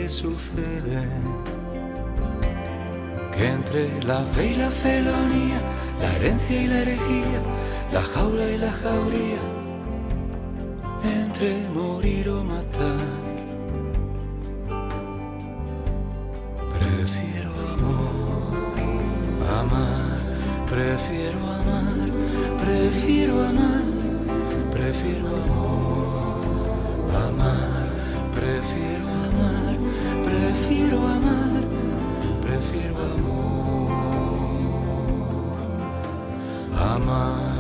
que sucede, que entre la fe y la felonía, la herencia y la herejía, la jaula y la jauría, entre morir o matar, prefiero amar, prefiero amar, prefiero amar, prefiero amar, prefiero amar, prefiero amar, prefiero amar.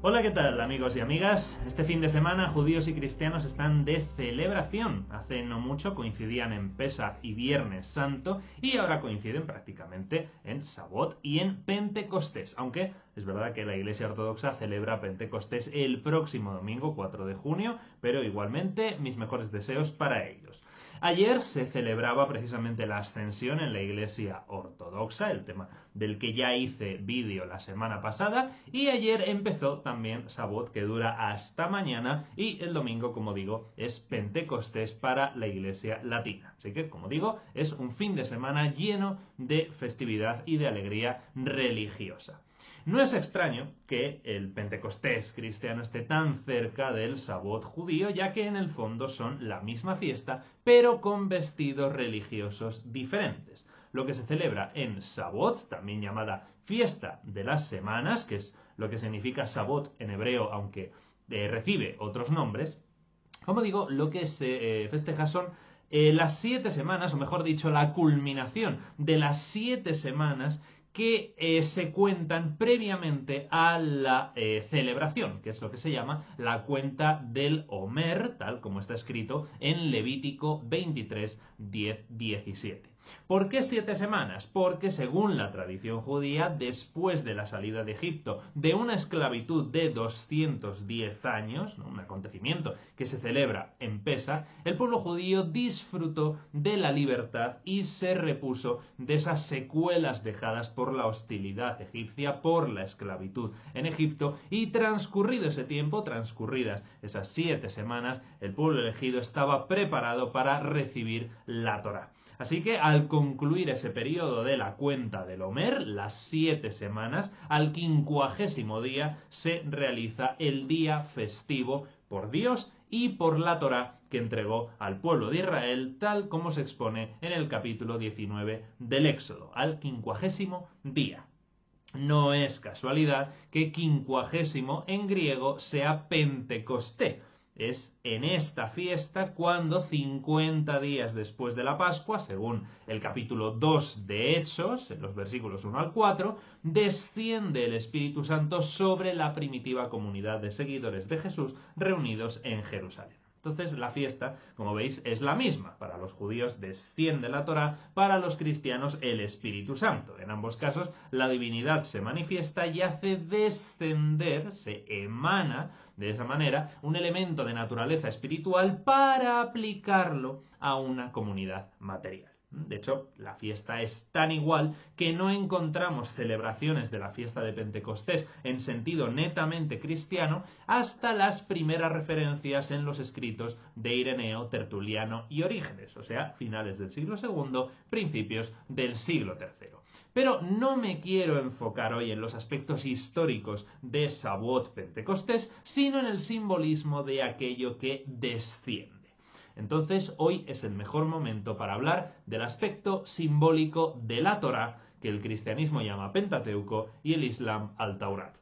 Hola, ¿qué tal, amigos y amigas? Este fin de semana judíos y cristianos están de celebración. Hace no mucho coincidían en Pesaj y Viernes Santo y ahora coinciden prácticamente en Sabot y en Pentecostés, aunque es verdad que la Iglesia Ortodoxa celebra Pentecostés el próximo domingo 4 de junio, pero igualmente mis mejores deseos para ellos. Ayer se celebraba precisamente la ascensión en la Iglesia Ortodoxa, el tema del que ya hice vídeo la semana pasada, y ayer empezó también Sabot, que dura hasta mañana, y el domingo, como digo, es Pentecostés para la Iglesia Latina. Así que, como digo, es un fin de semana lleno de festividad y de alegría religiosa. No es extraño que el Pentecostés cristiano esté tan cerca del Sabot judío, ya que en el fondo son la misma fiesta, pero con vestidos religiosos diferentes. Lo que se celebra en Sabot, también llamada fiesta de las semanas, que es lo que significa Sabot en hebreo, aunque recibe otros nombres, como digo, lo que se festeja son las 7 semanas, o mejor dicho, la culminación de las 7 semanas que se cuentan previamente a la celebración, que es lo que se llama la cuenta del Omer, tal como está escrito en Levítico 23, 10, 17. ¿Por qué 7 semanas? Porque según la tradición judía, después de la salida de Egipto, de una esclavitud de 210 años, ¿no?, un acontecimiento que se celebra en Pesaj, el pueblo judío disfrutó de la libertad y se repuso de esas secuelas dejadas por la hostilidad egipcia, por la esclavitud en Egipto, y transcurrido ese tiempo, transcurridas esas 7 semanas, el pueblo elegido estaba preparado para recibir la Torá. Así que al concluir ese periodo de la cuenta del Omer, las 7 semanas, al 50º día se realiza el día festivo por Dios y por la Torá que entregó al pueblo de Israel, tal como se expone en el capítulo 19 del Éxodo, al 50º día. No es casualidad que 50 en griego sea Pentecostés. Es en esta fiesta cuando 50 días después de la Pascua, según el capítulo 2 de Hechos, en los versículos 1 al 4, desciende el Espíritu Santo sobre la primitiva comunidad de seguidores de Jesús reunidos en Jerusalén. Entonces la fiesta, como veis, es la misma. Para los judíos desciende la Torá, para los cristianos el Espíritu Santo. En ambos casos la divinidad se manifiesta y hace descender, se emana de esa manera, un elemento de naturaleza espiritual para aplicarlo a una comunidad material. De hecho, la fiesta es tan igual que no encontramos celebraciones de la fiesta de Pentecostés en sentido netamente cristiano hasta las primeras referencias en los escritos de Ireneo, Tertuliano y Orígenes, o sea, finales del siglo II, principios del siglo III. Pero no me quiero enfocar hoy en los aspectos históricos de Sabot Pentecostés, sino en el simbolismo de aquello que desciende. Entonces, hoy es el mejor momento para hablar del aspecto simbólico de la Torá, que el cristianismo llama Pentateuco y el Islam al-Taurat.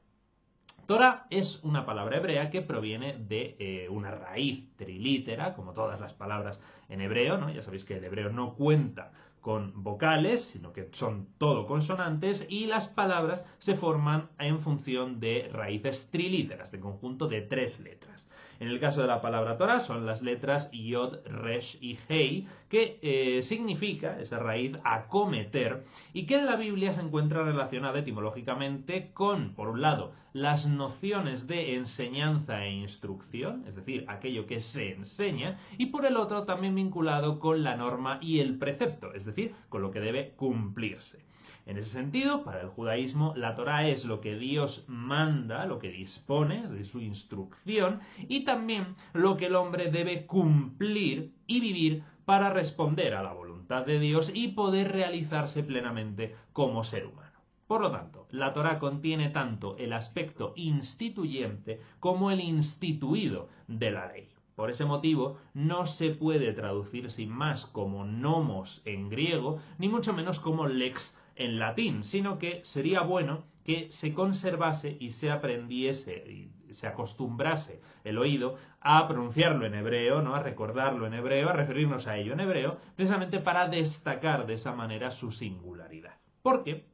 Torá es una palabra hebrea que proviene de una raíz trilítera, como todas las palabras en hebreo, ¿no? Ya sabéis que el hebreo no cuenta con vocales, sino que son todo consonantes, y las palabras se forman en función de raíces trilíteras, de conjunto de 3 letras. En el caso de la palabra Torah son las letras Yod, Resh y Hei, que significa, esa raíz, acometer, y que en la Biblia se encuentra relacionada etimológicamente con, por un lado, las nociones de enseñanza e instrucción, es decir, aquello que se enseña, y por el otro también vinculado con la norma y el precepto, es decir, con lo que debe cumplirse. En ese sentido, para el judaísmo, la Torá es lo que Dios manda, lo que dispone de su instrucción, y también lo que el hombre debe cumplir y vivir para responder a la voluntad de Dios y poder realizarse plenamente como ser humano. Por lo tanto, la Torá contiene tanto el aspecto instituyente como el instituido de la ley. Por ese motivo, no se puede traducir sin más como nomos en griego, ni mucho menos como lex en latín, sino que sería bueno que se conservase y se aprendiese y se acostumbrase el oído a pronunciarlo en hebreo, ¿no? A recordarlo en hebreo, a referirnos a ello en hebreo, precisamente para destacar de esa manera su singularidad. Porque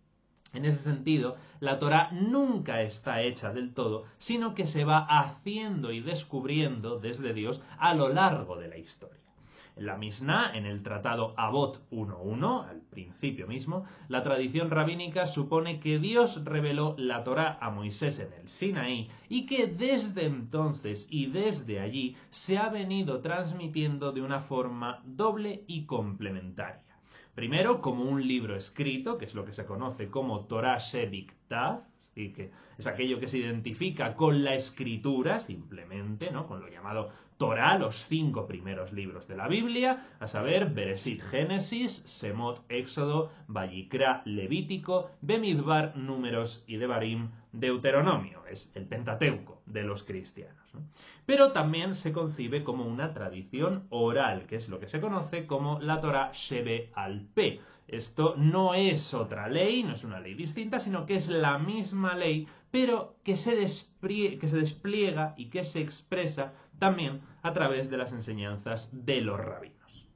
en ese sentido, la Torá nunca está hecha del todo, sino que se va haciendo y descubriendo desde Dios a lo largo de la historia. En la Misná, en el tratado Avot 1.1, al principio mismo, la tradición rabínica supone que Dios reveló la Torá a Moisés en el Sinaí y que desde entonces y desde allí se ha venido transmitiendo de una forma doble y complementaria. Primero, como un libro escrito, que es lo que se conoce como Torah Shebiktav, y que es aquello que se identifica con la escritura, simplemente, ¿no? Con lo llamado Torah, los 5 primeros libros de la Biblia, a saber, Bereshit, Génesis, Semot, Éxodo, Vayikra, Levítico, Bemidbar, Números y Devarim, Deuteronomio, es el Pentateuco de los cristianos, ¿no? Pero también se concibe como una tradición oral, que es lo que se conoce como la Torah Shebe-al Peh. Esto no es otra ley, no es una ley distinta, sino que es la misma ley, pero que se despliega y que se expresa también a través de las enseñanzas de los rabinos.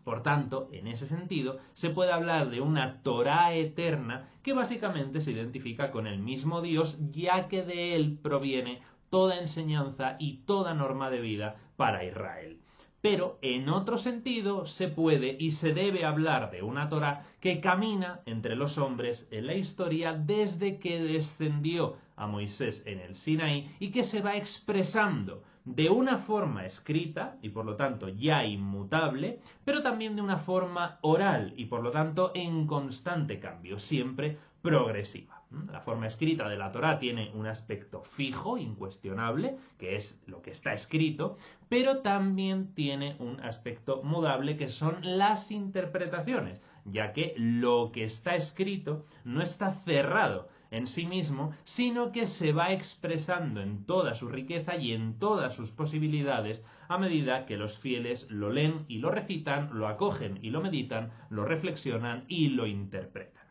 Por tanto, en ese sentido, se puede hablar de una Torá eterna que básicamente se identifica con el mismo Dios, ya que de él proviene toda enseñanza y toda norma de vida para Israel. Pero en otro sentido se puede y se debe hablar de una Torá que camina entre los hombres en la historia desde que descendió a Moisés en el Sinaí y que se va expresando de una forma escrita y por lo tanto ya inmutable, pero también de una forma oral y por lo tanto en constante cambio, siempre progresiva. La forma escrita de la Torá tiene un aspecto fijo, incuestionable, que es lo que está escrito, pero también tiene un aspecto mudable, que son las interpretaciones, ya que lo que está escrito no está cerrado en sí mismo, sino que se va expresando en toda su riqueza y en todas sus posibilidades a medida que los fieles lo leen y lo recitan, lo acogen y lo meditan, lo reflexionan y lo interpretan.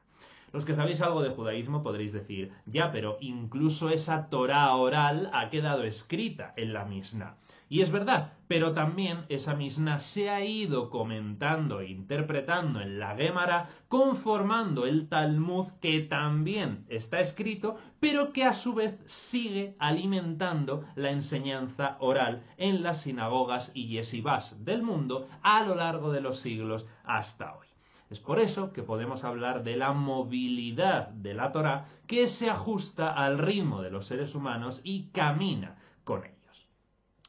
Los que sabéis algo de judaísmo podréis decir, ya, pero incluso esa Torá oral ha quedado escrita en la Misná. Y es verdad, pero también esa Misná se ha ido comentando e interpretando en la Gemara, conformando el Talmud que también está escrito, pero que a su vez sigue alimentando la enseñanza oral en las sinagogas y yeshivás del mundo a lo largo de los siglos hasta hoy. Es por eso que podemos hablar de la movilidad de la Torá que se ajusta al ritmo de los seres humanos y camina con ellos.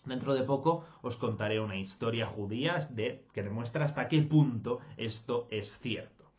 Dentro de poco os contaré una historia judía que demuestra hasta qué punto esto es cierto.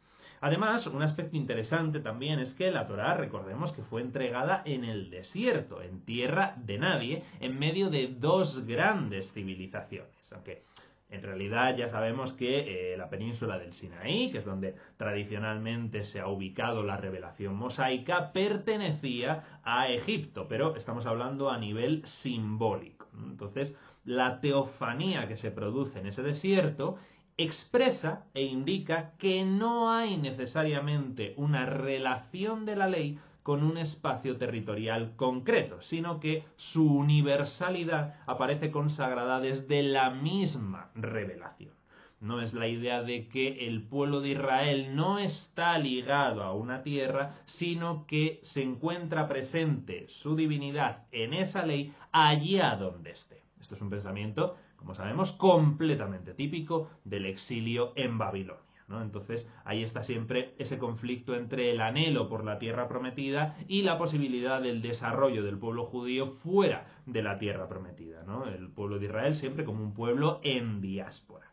Además, un aspecto interesante también es que la Torá, recordemos que fue entregada en el desierto, en tierra de nadie, en medio de 2 grandes civilizaciones. Aunque en realidad ya sabemos que la península del Sinaí, que es donde tradicionalmente se ha ubicado la revelación mosaica, pertenecía a Egipto, pero estamos hablando a nivel simbólico. Entonces, la teofanía que se produce en ese desierto expresa e indica que no hay necesariamente una relación de la ley con un espacio territorial concreto, sino que su universalidad aparece consagrada desde la misma revelación. No es la idea de que el pueblo de Israel no está ligado a una tierra, sino que se encuentra presente su divinidad en esa ley allá donde esté. Esto es un pensamiento, como sabemos, completamente típico del exilio en Babilonia, ¿no? Entonces ahí está siempre ese conflicto entre el anhelo por la tierra prometida y la posibilidad del desarrollo del pueblo judío fuera de la tierra prometida, ¿no? El pueblo de Israel siempre como un pueblo en diáspora.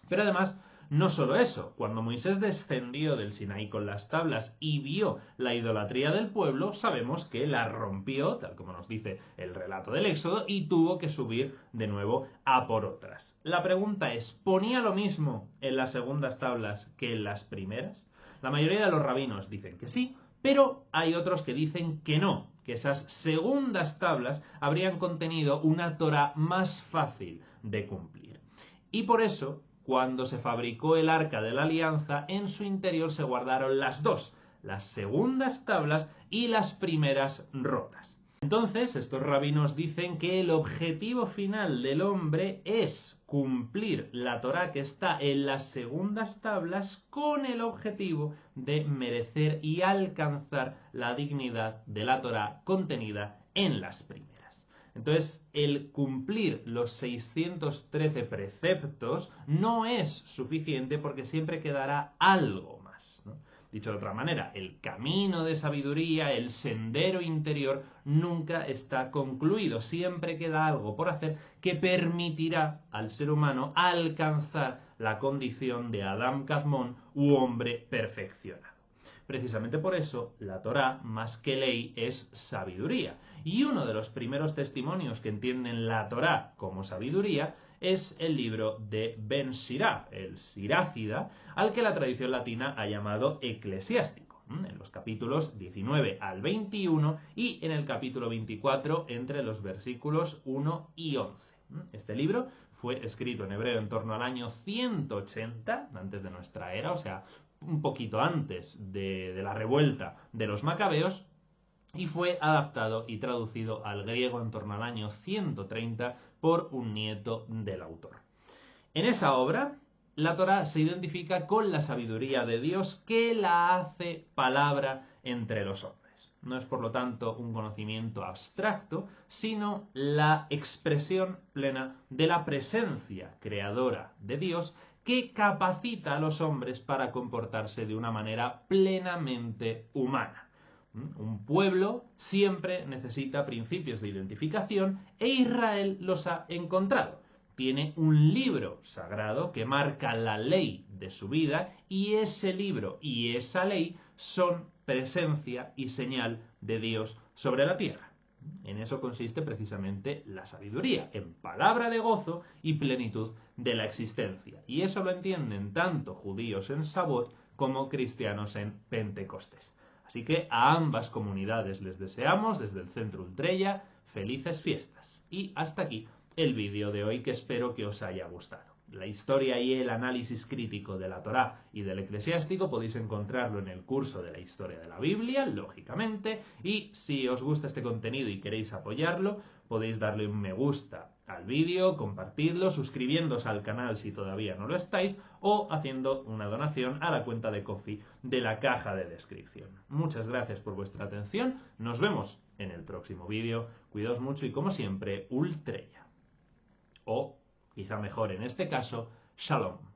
Pero además No solo eso, cuando Moisés descendió del Sinaí con las tablas y vio la idolatría del pueblo, sabemos que la rompió, tal como nos dice el relato del Éxodo, y tuvo que subir de nuevo a por otras. La pregunta es, ¿ponía lo mismo en las segundas tablas que en las primeras? La mayoría de los rabinos dicen que sí, pero hay otros que dicen que no, que esas segundas tablas habrían contenido una Torá más fácil de cumplir. Y por eso, cuando se fabricó el Arca de la Alianza, en su interior se guardaron las dos, las segundas tablas y las primeras rotas. Entonces, estos rabinos dicen que el objetivo final del hombre es cumplir la Torá que está en las segundas tablas con el objetivo de merecer y alcanzar la dignidad de la Torá contenida en las primeras. Entonces, el cumplir los 613 preceptos no es suficiente porque siempre quedará algo más, ¿no? Dicho de otra manera, el camino de sabiduría, el sendero interior, nunca está concluido. Siempre queda algo por hacer que permitirá al ser humano alcanzar la condición de Adam Kadmon u hombre perfeccionado. Precisamente por eso, la Torá, más que ley, es sabiduría. Y uno de los primeros testimonios que entienden la Torá como sabiduría es el libro de Ben Sirach, el Sirácida, al que la tradición latina ha llamado eclesiástico, en los capítulos 19 al 21 y en el capítulo 24 entre los versículos 1 y 11. Este libro fue escrito en hebreo en torno al año 180 antes de nuestra era, o sea, un poquito antes de la revuelta de los macabeos, y fue adaptado y traducido al griego en torno al año 130 por un nieto del autor. En esa obra, la Torá se identifica con la sabiduría de Dios que la hace palabra entre los hombres. No es, por lo tanto, un conocimiento abstracto, sino la expresión plena de la presencia creadora de Dios que capacita a los hombres para comportarse de una manera plenamente humana. Un pueblo siempre necesita principios de identificación e Israel los ha encontrado. Tiene un libro sagrado que marca la ley de su vida y ese libro y esa ley son presencia y señal de Dios sobre la tierra. En eso consiste precisamente la sabiduría, en palabra de gozo y plenitud de la existencia. Y eso lo entienden tanto judíos en Sabot como cristianos en Pentecostés. Así que a ambas comunidades les deseamos desde el Centro Ultrella felices fiestas. Y hasta aquí el vídeo de hoy, que espero que os haya gustado. La historia y el análisis crítico de la Torá y del eclesiástico podéis encontrarlo en el curso de la historia de la Biblia, lógicamente, y si os gusta este contenido y queréis apoyarlo, podéis darle un me gusta al vídeo, compartirlo, suscribiéndose al canal si todavía no lo estáis, o haciendo una donación a la cuenta de Ko-fi de la caja de descripción. Muchas gracias por vuestra atención, nos vemos en el próximo vídeo, cuidaos mucho y como siempre, Ultrella. O, quizá mejor en este caso, Shalom.